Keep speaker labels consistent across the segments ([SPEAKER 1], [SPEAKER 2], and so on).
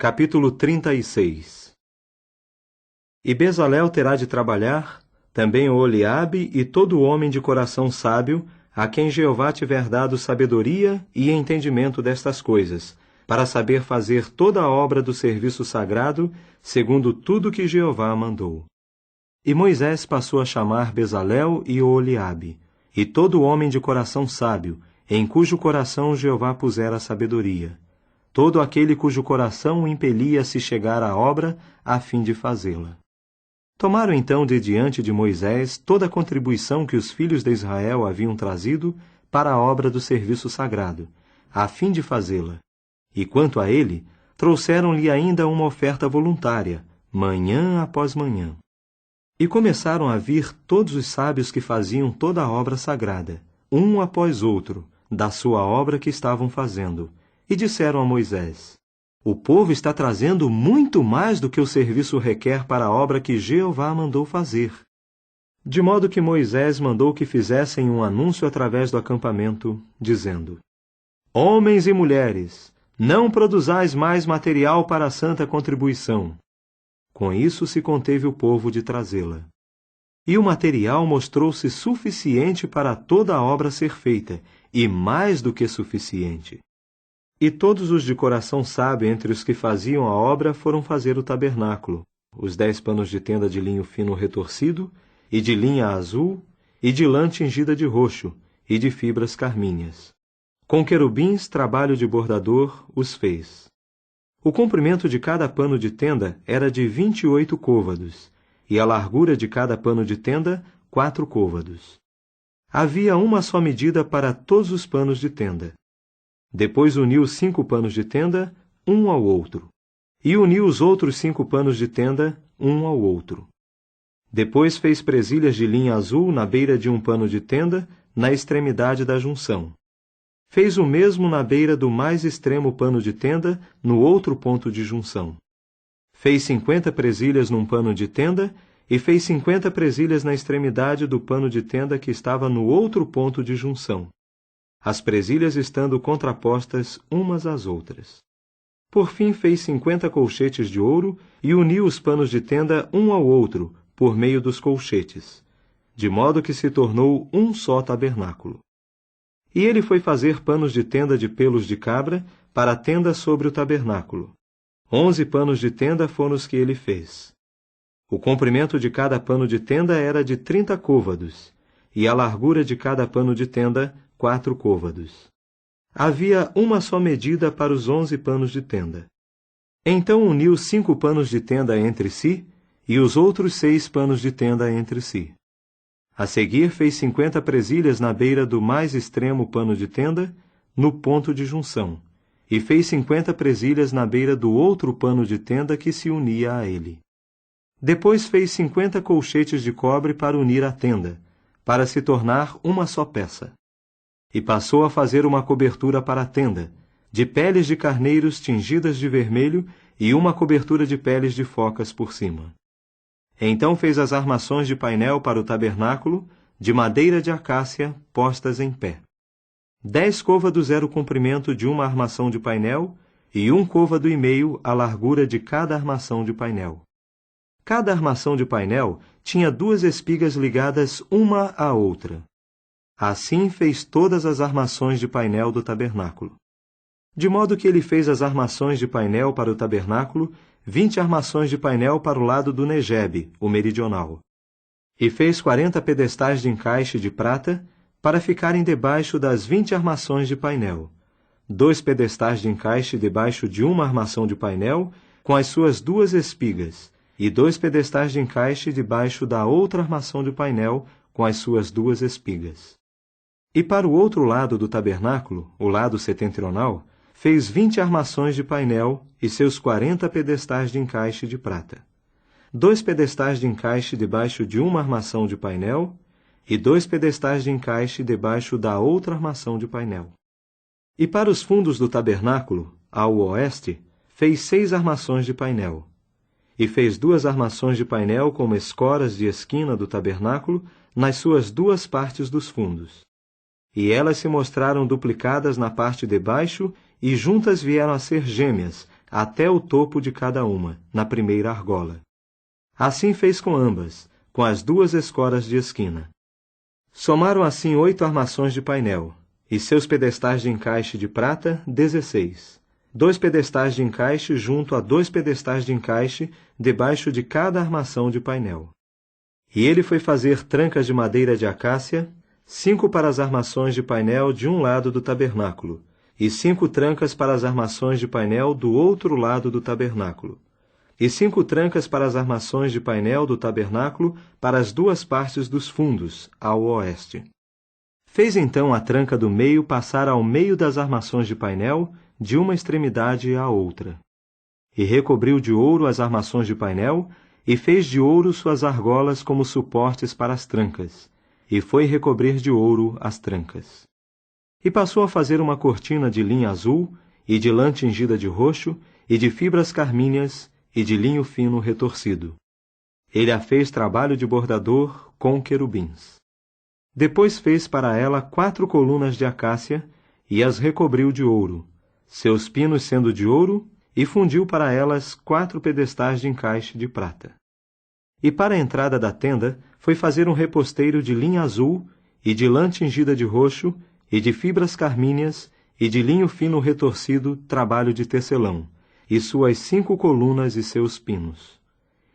[SPEAKER 1] Capítulo 36. E Bezalel terá de trabalhar, também Oholiabe e todo homem de coração sábio, a quem Jeová tiver dado sabedoria e entendimento destas coisas, para saber fazer toda a obra do serviço sagrado, segundo tudo que Jeová mandou. E Moisés passou a chamar Bezalel e Oholiabe, e todo homem de coração sábio, em cujo coração Jeová pusera sabedoria, todo aquele cujo coração o impelia a se chegar à obra, a fim de fazê-la. Tomaram então de diante de Moisés toda a contribuição que os filhos de Israel haviam trazido para a obra do serviço sagrado, a fim de fazê-la. E quanto a ele, trouxeram-lhe ainda uma oferta voluntária, manhã após manhã. E começaram a vir todos os sábios que faziam toda a obra sagrada, um após outro, da sua obra que estavam fazendo, e disseram a Moisés: O povo está trazendo muito mais do que o serviço requer para a obra que Jeová mandou fazer. De modo que Moisés mandou que fizessem um anúncio através do acampamento, dizendo: Homens e mulheres, não produzais mais material para a santa contribuição. Com isso se conteve o povo de trazê-la. E o material mostrou-se suficiente para toda a obra ser feita, e mais do que suficiente. E todos os de coração sábio entre os que faziam a obra foram fazer o tabernáculo, os 10 panos de tenda de linho fino retorcido, e de linha azul, e de lã tingida de roxo, e de fibras carmíneas. Com querubins, trabalho de bordador, os fez. O comprimento de cada pano de tenda era de 28 côvados, e a largura de cada pano de tenda, 4 côvados. Havia uma só medida para todos os panos de tenda. Depois uniu 5 panos de tenda, um ao outro, e uniu os outros 5 panos de tenda, um ao outro. Depois fez presilhas de linha azul na beira de um pano de tenda, na extremidade da junção. Fez o mesmo na beira do mais extremo pano de tenda, no outro ponto de junção. Fez 50 presilhas num pano de tenda, e fez 50 presilhas na extremidade do pano de tenda que estava no outro ponto de junção, as presilhas estando contrapostas umas às outras. Por fim fez 50 colchetes de ouro, e uniu os panos de tenda um ao outro, por meio dos colchetes, de modo que se tornou um só tabernáculo. E ele foi fazer panos de tenda de pelos de cabra, para a tenda sobre o tabernáculo. 11 panos de tenda foram os que ele fez. O comprimento de cada pano de tenda era de 30 côvados, e a largura de cada pano de tenda, 4 côvados. Havia uma só medida para os 11 panos de tenda. Então uniu 5 panos de tenda entre si, e os outros 6 panos de tenda entre si. A seguir fez 50 presilhas na beira do mais extremo pano de tenda, no ponto de junção, e fez 50 presilhas na beira do outro pano de tenda que se unia a ele. Depois fez 50 colchetes de cobre para unir a tenda, para se tornar uma só peça. E passou a fazer uma cobertura para a tenda, de peles de carneiros tingidas de vermelho e uma cobertura de peles de focas por cima. Então fez as armações de painel para o tabernáculo, de madeira de acácia, postas em pé. 10 côvados era o comprimento de uma armação de painel, e 1 côvado e meio a largura de cada armação de painel. Cada armação de painel tinha 2 espigas ligadas uma à outra. Assim fez todas as armações de painel do tabernáculo. De modo que ele fez as armações de painel para o tabernáculo, 20 armações de painel para o lado do Negebe, o meridional. E fez 40 pedestais de encaixe de prata, para ficarem debaixo das 20 armações de painel. 2 pedestais de encaixe debaixo de uma armação de painel, com as suas 2 espigas, e 2 pedestais de encaixe debaixo da outra armação de painel, com as suas 2 espigas. E para o outro lado do tabernáculo, o lado setentrional, fez 20 armações de painel e seus 40 pedestais de encaixe de prata. 2 pedestais de encaixe debaixo de uma armação de painel e 2 pedestais de encaixe debaixo da outra armação de painel. E para os fundos do tabernáculo, ao oeste, fez 6 armações de painel. E fez 2 armações de painel como escoras de esquina do tabernáculo nas suas 2 partes dos fundos. E elas se mostraram duplicadas na parte de baixo, e juntas vieram a ser gêmeas, até o topo de cada uma, na primeira argola. Assim fez com ambas, com as 2 escoras de esquina. Somaram assim 8 armações de painel, e seus pedestais de encaixe de prata, 16. 2 pedestais de encaixe junto a 2 pedestais de encaixe, debaixo de cada armação de painel. E ele foi fazer trancas de madeira de acácia, 5 para as armações de painel de um lado do tabernáculo, e 5 trancas para as armações de painel do outro lado do tabernáculo, e 5 trancas para as armações de painel do tabernáculo para as 2 partes dos fundos, ao oeste. Fez então a tranca do meio passar ao meio das armações de painel, de uma extremidade à outra. E recobriu de ouro as armações de painel, e fez de ouro suas argolas como suportes para as trancas, e foi recobrir de ouro as trancas. E passou a fazer uma cortina de linha azul, e de lã tingida de roxo, e de fibras carmíneas, e de linho fino retorcido. Ele a fez trabalho de bordador com querubins. Depois fez para ela 4 colunas de acácia, e as recobriu de ouro, seus pinos sendo de ouro, e fundiu para elas 4 pedestais de encaixe de prata. E para a entrada da tenda foi fazer um reposteiro de linha azul, e de lã tingida de roxo, e de fibras carmíneas, e de linho fino retorcido, trabalho de tecelão, e suas 5 colunas e seus pinos.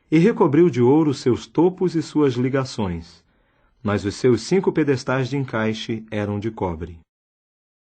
[SPEAKER 1] E recobriu de ouro seus topos e suas ligações, mas os seus 5 pedestais de encaixe eram de cobre.